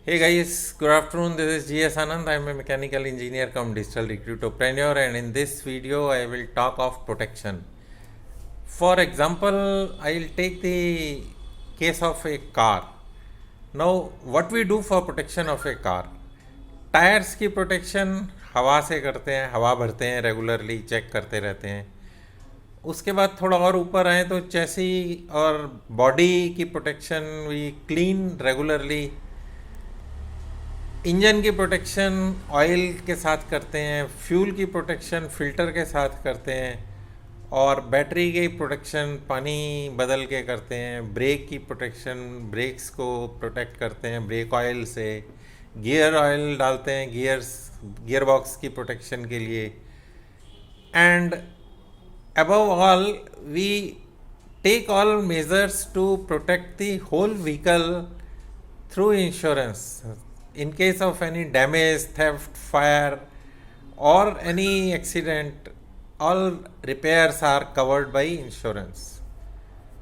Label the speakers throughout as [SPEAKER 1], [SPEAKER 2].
[SPEAKER 1] Hey guys, good afternoon. This is GS Anand. I am a mechanical engineer come digital recruiterpreneur, and in this video I will talk of protection. For example, I will take the case of a car. Now, what we do for protection of a car? Tyres की protection हवा से करते हैं, हवा भरते हैं, regularly check करते रहते हैं. उसके बाद थोड़ा और ऊपर आए तो चैसी और बॉडी की protection we clean regularly. Engine की प्रोटेक्शन ऑयल के साथ करते हैं, फ्यूल की प्रोटेक्शन फिल्टर के साथ करते हैं, और बैटरी की प्रोटेक्शन पानी बदल के करते हैं. ब्रेक की प्रोटेक्शन ब्रेक्स को प्रोटेक्ट करते हैं ब्रेक ऑयल से. गियर ऑयल डालते हैं गियर बॉक्स की प्रोटेक्शन के लिए. And above all, we take all measures to protect the whole vehicle through insurance. In case of any damage, theft, fire, or any accident, all repairs are covered by insurance.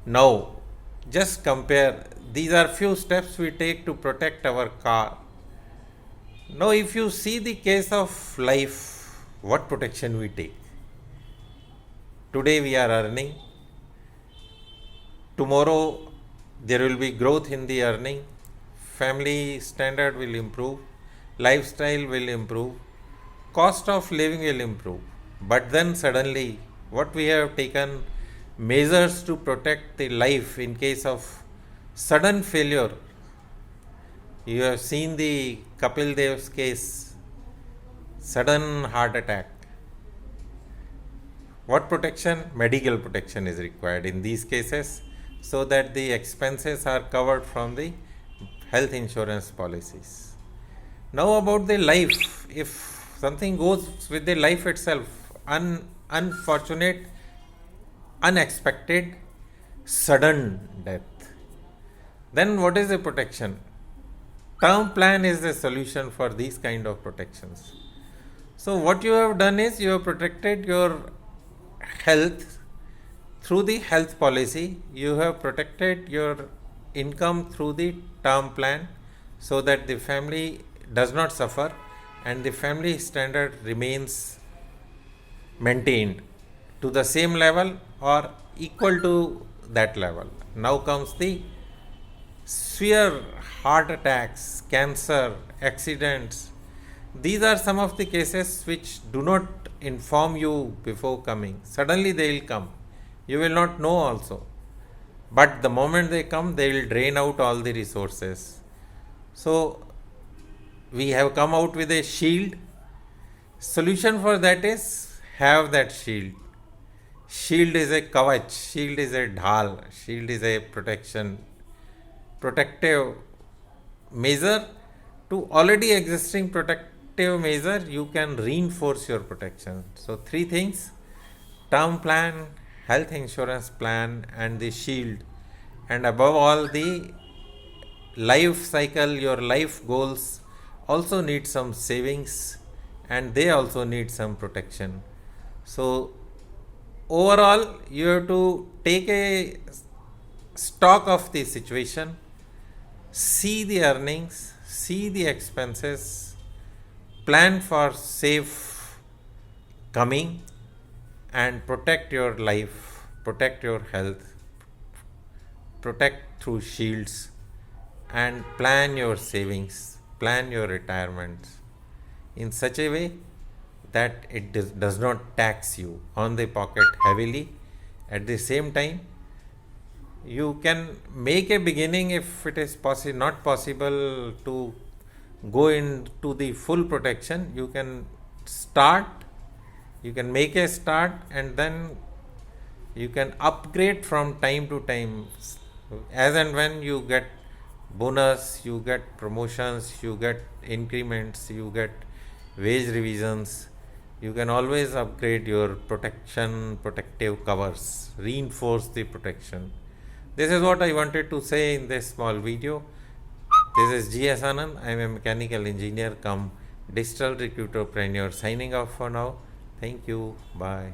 [SPEAKER 1] Now, just compare. These are few steps we take to protect our car. Now, if you see the case of life, what protection we take? Today we are earning. Tomorrow there will be growth in the earning. Family standard will improve. Lifestyle will improve. Cost of living will improve. But then suddenly, what we have taken measures to protect the life in case of sudden failure. You have seen the Kapil Dev's case, sudden heart attack. What protection? Medical protection is required in these cases, so that the expenses are covered from the health insurance policies. Now about the life, if something goes with the life itself, unfortunate, unexpected, sudden death, then what is the protection? Term plan is the solution for these kind of protections. So what you have done is you have protected your health through the health policy. You have protected your income through the term plan, so that the family does not suffer and the family standard remains maintained to the same level or equal to that level. Now comes the severe heart attacks, cancer, accidents. These are some of the cases which do not inform you before coming. Suddenly they will come. You will not know also. But the moment they come, they will drain out all the resources. So we have come out with a shield. Solution for that is have that shield. Shield is a kavach, shield is a dhal, shield is a protective measure to already existing protective measure. You can reinforce your protection. So three things: term plan, health insurance plan, and the shield. And above all, the life cycle, your life goals also need some savings, and they also need some protection. So overall, you have to take a stock of the situation, see the earnings, see the expenses, plan for safe coming, and protect your life, protect your health, protect through shields, and plan your savings, plan your retirement in such a way that it does not tax you on the pocket heavily. At the same time, you can make a beginning. If it is not possible to go into the full protection, you can start, you can make a start, and then you can upgrade from time to time. As and when you get bonus, you get promotions, you get increments, you get wage revisions, you can always upgrade your protective covers, reinforce the protection. This is what I wanted to say in this small video. This is GS Anand. I am a mechanical engineer come digital recruiterpreneur, signing off for now. Thank you. Bye.